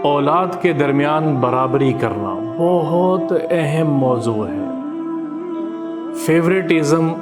اولاد کے درمیان برابری کرنا بہت اہم موضوع ہے۔ فیورٹزم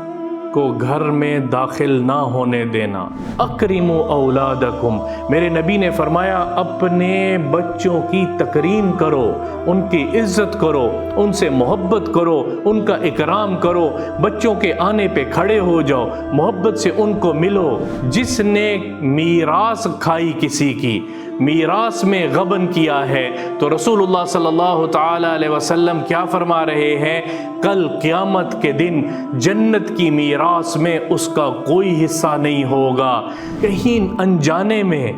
کو گھر میں داخل نہ ہونے دینا۔ اکرموا اولادکم، میرے نبی نے فرمایا اپنے بچوں کی تکریم کرو، ان کی عزت کرو، ان سے محبت کرو، ان کا اکرام کرو، بچوں کے آنے پہ کھڑے ہو جاؤ، محبت سے ان کو ملو۔ جس نے میراث کھائی کسی کی، میراث میں غبن کیا ہے، تو رسول اللہ صلی اللہ تعالی علیہ وسلم کیا فرما رہے ہیں؟ کل قیامت کے دن جنت کی میراث میں اس کا کوئی حصہ نہیں ہوگا۔ کہیں انجانے میں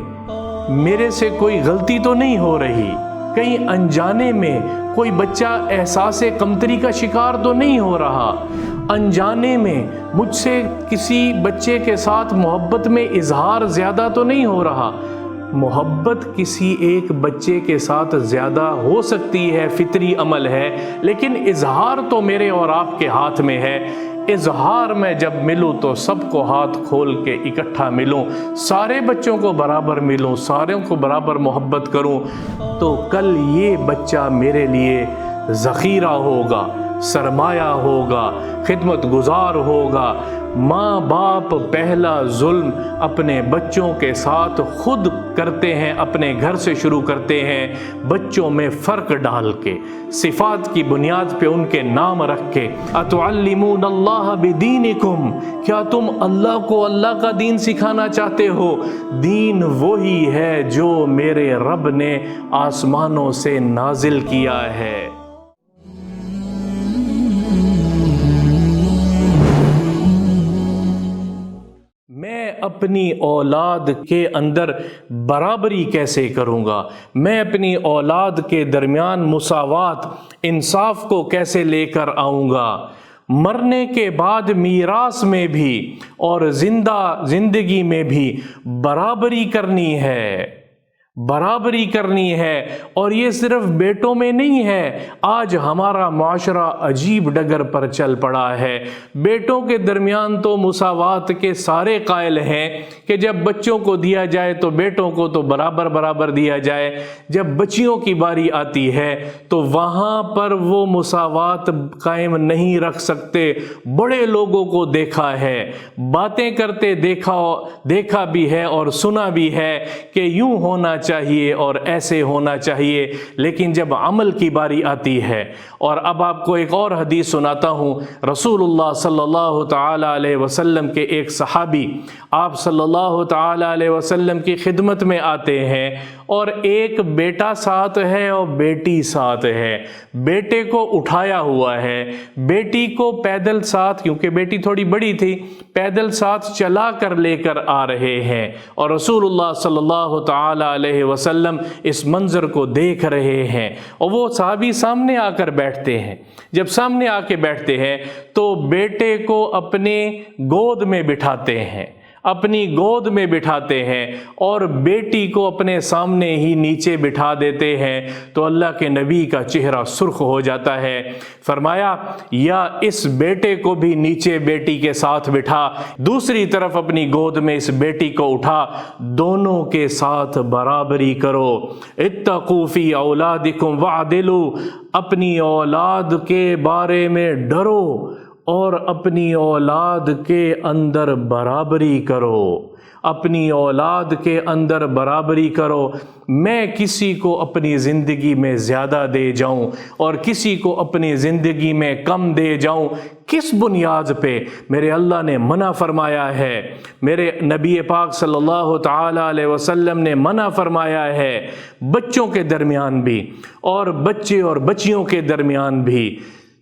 میرے سے کوئی غلطی تو نہیں ہو رہی، کہیں انجانے میں کوئی بچہ احساس کمتری کا شکار تو نہیں ہو رہا، انجانے میں مجھ سے کسی بچے کے ساتھ محبت میں اظہار زیادہ تو نہیں ہو رہا۔ محبت کسی ایک بچے کے ساتھ زیادہ ہو سکتی ہے، فطری عمل ہے، لیکن اظہار تو میرے اور آپ کے ہاتھ میں ہے۔ اظہار میں جب ملوں تو سب کو ہاتھ کھول کے اکٹھا ملوں، سارے بچوں کو برابر ملوں، ساروں کو برابر محبت کروں، تو کل یہ بچہ میرے لیے ذخیرہ ہوگا، سرمایہ ہوگا، خدمت گزار ہوگا۔ ماں باپ پہلا ظلم اپنے بچوں کے ساتھ خود کرتے ہیں، اپنے گھر سے شروع کرتے ہیں، بچوں میں فرق ڈال کے، صفات کی بنیاد پہ ان کے نام رکھ کے۔ اتعلمون اللہ بدینکم، کیا تم اللہ کو اللہ کا دین سکھانا چاہتے ہو؟ دین وہی ہے جو میرے رب نے آسمانوں سے نازل کیا ہے۔ میں اپنی اولاد کے اندر برابری کیسے کروں گا؟ میں اپنی اولاد کے درمیان مساوات، انصاف کو کیسے لے کر آؤں گا؟ مرنے کے بعد میراث میں بھی اور زندگی میں بھی برابری کرنی ہے، برابری کرنی ہے۔ اور یہ صرف بیٹوں میں نہیں ہے، آج ہمارا معاشرہ عجیب ڈگر پر چل پڑا ہے۔ بیٹوں کے درمیان تو مساوات کے سارے قائل ہیں کہ جب بچوں کو دیا جائے تو بیٹوں کو تو برابر دیا جائے، جب بچیوں کی باری آتی ہے تو وہاں پر وہ مساوات قائم نہیں رکھ سکتے۔ بڑے لوگوں کو دیکھا ہے، باتیں کرتے دیکھا بھی ہے اور سنا بھی ہے کہ یوں ہونا چاہیے اور ایسے ہونا چاہیے، لیکن جب عمل کی باری آتی ہے، اور اب آپ کو ایک اور حدیث سناتا ہوں۔ رسول اللہ صلی اللہ تعالی علیہ وسلم کے ایک صحابی آپ صلی اللہ تعالی علیہ وسلم کی خدمت میں آتے ہیں، اور ایک بیٹا ساتھ ہے اور بیٹی ساتھ ہے۔ بیٹے کو اٹھایا ہوا ہے، بیٹی کو پیدل ساتھ، کیونکہ بیٹی تھوڑی بڑی تھی، پیدل ساتھ چلا کر لے کر آ رہے ہیں، اور رسول اللہ صلی اللہ تعالی علیہ وسلم اس منظر کو دیکھ رہے ہیں، اور وہ صحابی سامنے آ کر بیٹھتے ہیں۔ جب سامنے آ کے بیٹھتے ہیں تو بیٹے کو اپنے گود میں بٹھاتے ہیں، اپنی گود میں بٹھاتے ہیں، اور بیٹی کو اپنے سامنے ہی نیچے بٹھا دیتے ہیں، تو اللہ کے نبی کا چہرہ سرخ ہو جاتا ہے۔ فرمایا یا اس بیٹے کو بھی نیچے بیٹی کے ساتھ بٹھا، دوسری طرف اپنی گود میں اس بیٹی کو اٹھا، دونوں کے ساتھ برابری کرو۔ اتقوا فی اولادکم واعدلوا، اپنی اولاد کے بارے میں ڈرو اور اپنی اولاد کے اندر برابری کرو، اپنی اولاد کے اندر برابری کرو۔ میں کسی کو اپنی زندگی میں زیادہ دے جاؤں اور کسی کو اپنی زندگی میں کم دے جاؤں، کس بنیاد پہ؟ میرے اللہ نے منع فرمایا ہے، میرے نبی پاک صلی اللہ تعالی علیہ وسلم نے منع فرمایا ہے، بچوں کے درمیان بھی اور بچے اور بچیوں کے درمیان بھی۔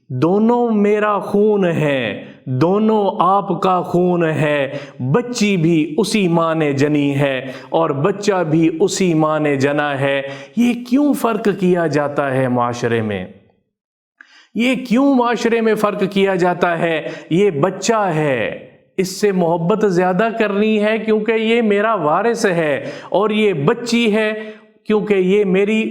دونوں میرا خون ہے، دونوں آپ کا خون ہے، بچی بھی اسی ماں نے جنی ہے اور بچہ بھی اسی ماں نے جنا ہے۔ یہ کیوں فرق کیا جاتا ہے معاشرے میں؟ یہ کیوں معاشرے میں فرق کیا جاتا ہے؟ یہ بچہ ہے، اس سے محبت زیادہ کرنی ہے کیونکہ یہ میرا وارث ہے، اور یہ بچی ہے کیونکہ یہ میری،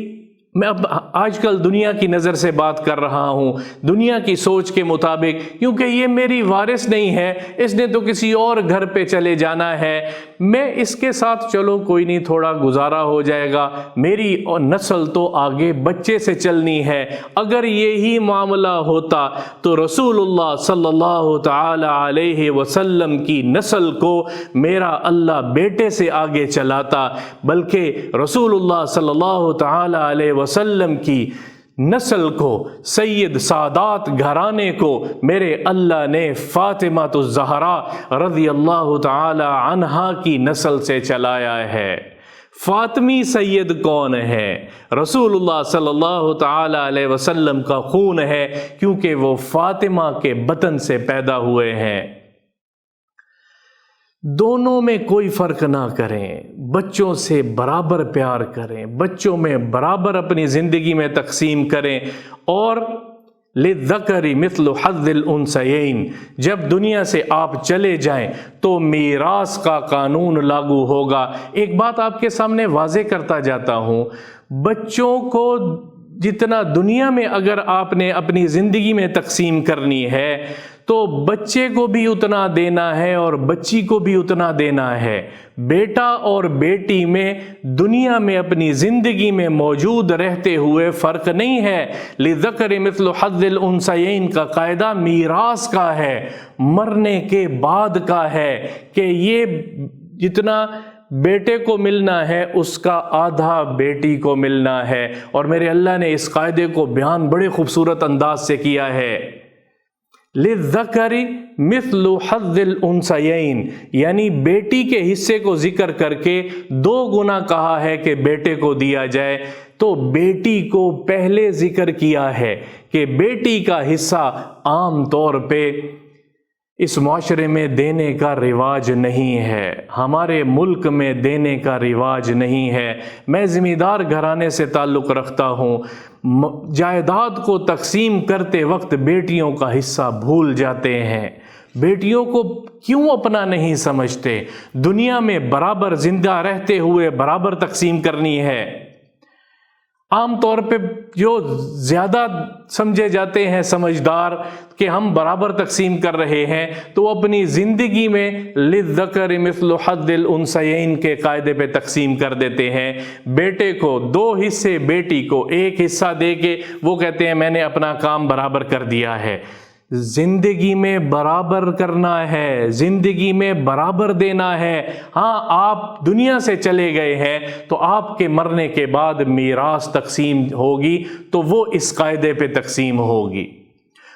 میں اب آج کل دنیا کی نظر سے بات کر رہا ہوں، دنیا کی سوچ کے مطابق، کیونکہ یہ میری وارث نہیں ہے، اس نے تو کسی اور گھر پہ چلے جانا ہے، میں اس کے ساتھ چلو کوئی نہیں تھوڑا گزارا ہو جائے گا، میری نسل تو آگے بچے سے چلنی ہے۔ اگر یہی معاملہ ہوتا تو رسول اللہ صلی اللہ تعالی علیہ وسلم کی نسل کو میرا اللہ بیٹے سے آگے چلاتا، بلکہ رسول اللہ صلی اللہ تعالی علیہ وسلم کی نسل کو، سید سادات گھرانے کو میرے اللہ نے فاطمہ الزہرا رضی اللہ تعالی عنہا کی نسل سے چلایا ہے۔ فاطمی سید کون ہے؟ رسول اللہ صلی اللہ تعالی علیہ وسلم کا خون ہے، کیونکہ وہ فاطمہ کے بطن سے پیدا ہوئے ہیں۔ دونوں میں کوئی فرق نہ کریں، بچوں سے برابر پیار کریں، بچوں میں برابر اپنی زندگی میں تقسیم کریں، اور للذکر مثل حظ الانثیین، جب دنیا سے آپ چلے جائیں تو میراث کا قانون لاگو ہوگا۔ ایک بات آپ کے سامنے واضح کرتا جاتا ہوں، بچوں کو جتنا دنیا میں اگر آپ نے اپنی زندگی میں تقسیم کرنی ہے تو بچے کو بھی اتنا دینا ہے اور بچی کو بھی اتنا دینا ہے۔ بیٹا اور بیٹی میں دنیا میں اپنی زندگی میں موجود رہتے ہوئے فرق نہیں ہے۔ لِلذَّكَرِ مِثْلُ حَظِّ الْأُنثَيَيْنِ کا قاعدہ میراث کا ہے، مرنے کے بعد کا ہے، کہ یہ جتنا بیٹے کو ملنا ہے اس کا آدھا بیٹی کو ملنا ہے۔ اور میرے اللہ نے اس قاعدے کو بیان بڑے خوبصورت انداز سے کیا ہے، لِلذَّكَرِ مِثْلُ حَظِّ الْأُنثَيَيْنِ، یعنی بیٹی کے حصے کو ذکر کر کے 2 گنا کہا ہے کہ بیٹے کو دیا جائے، تو بیٹی کو پہلے ذکر کیا ہے کہ بیٹی کا حصہ عام طور پہ اس معاشرے میں دینے کا رواج نہیں ہے، ہمارے ملک میں دینے کا رواج نہیں ہے۔ میں زمیندار گھرانے سے تعلق رکھتا ہوں، جائیداد کو تقسیم کرتے وقت بیٹیوں کا حصہ بھول جاتے ہیں۔ بیٹیوں کو کیوں اپنا نہیں سمجھتے؟ دنیا میں برابر زندہ رہتے ہوئے برابر تقسیم کرنی ہے۔ عام طور پہ جو زیادہ سمجھے جاتے ہیں سمجھدار کہ ہم برابر تقسیم کر رہے ہیں، تو اپنی زندگی میں لِلذَّكَرِ مِثْلُ حَظِّ الْأُنثَيَيْنِ کے قاعدے پہ تقسیم کر دیتے ہیں۔ بیٹے کو 2 حصے، بیٹی کو 1 حصہ دے کے وہ کہتے ہیں میں نے اپنا کام برابر کر دیا ہے۔ زندگی میں برابر کرنا ہے، زندگی میں برابر دینا ہے۔ ہاں، آپ دنیا سے چلے گئے ہیں تو آپ کے مرنے کے بعد میراث تقسیم ہوگی، تو وہ اس قاعدے پہ تقسیم ہوگی۔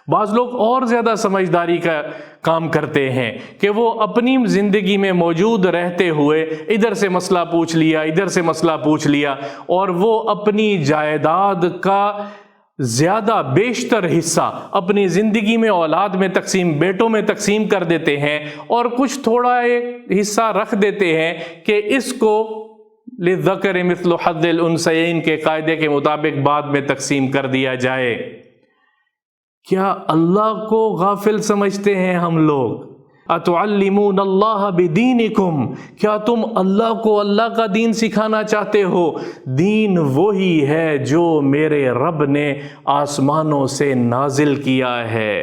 بعض لوگ اور زیادہ سمجھداری کا کام کرتے ہیں کہ وہ اپنی زندگی میں موجود رہتے ہوئے ادھر سے مسئلہ پوچھ لیا، ادھر سے مسئلہ پوچھ لیا، اور وہ اپنی جائیداد کا زیادہ بیشتر حصہ اپنی زندگی میں اولاد میں تقسیم، بیٹوں میں تقسیم کر دیتے ہیں، اور کچھ تھوڑا ایک حصہ رکھ دیتے ہیں کہ اس کو لِلذَّكَرِ مِثْلُ حَظِّ الْأُنثَيَيْنِ کے قاعدے کے مطابق بعد میں تقسیم کر دیا جائے۔ کیا اللہ کو غافل سمجھتے ہیں ہم لوگ؟ اَتُعَلِّمُونَ اللَّهَ بِدِينِكُمْ، کیا تم اللہ کو اللہ کا دین سکھانا چاہتے ہو؟ دین وہی ہے جو میرے رب نے آسمانوں سے نازل کیا ہے۔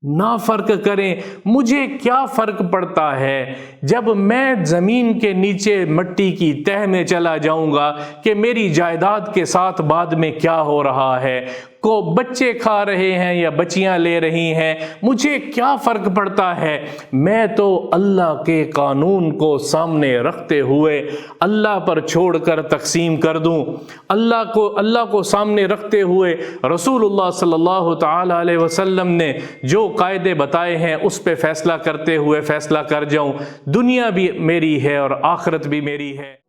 نہ فرق کریں، مجھے کیا فرق پڑتا ہے جب میں زمین کے نیچے مٹی کی تہ میں چلا جاؤں گا کہ میری جائیداد کے ساتھ بعد میں کیا ہو رہا ہے، کو بچے کھا رہے ہیں یا بچیاں لے رہی ہیں، مجھے کیا فرق پڑتا ہے؟ میں تو اللہ کے قانون کو سامنے رکھتے ہوئے اللہ پر چھوڑ کر تقسیم کر دوں، اللہ کو سامنے رکھتے ہوئے رسول اللہ صلی اللہ تعالی علیہ وسلم نے جو قاعدے بتائے ہیں اس پہ فیصلہ کرتے ہوئے فیصلہ کر جاؤں۔ دنیا بھی میری ہے اور آخرت بھی میری ہے۔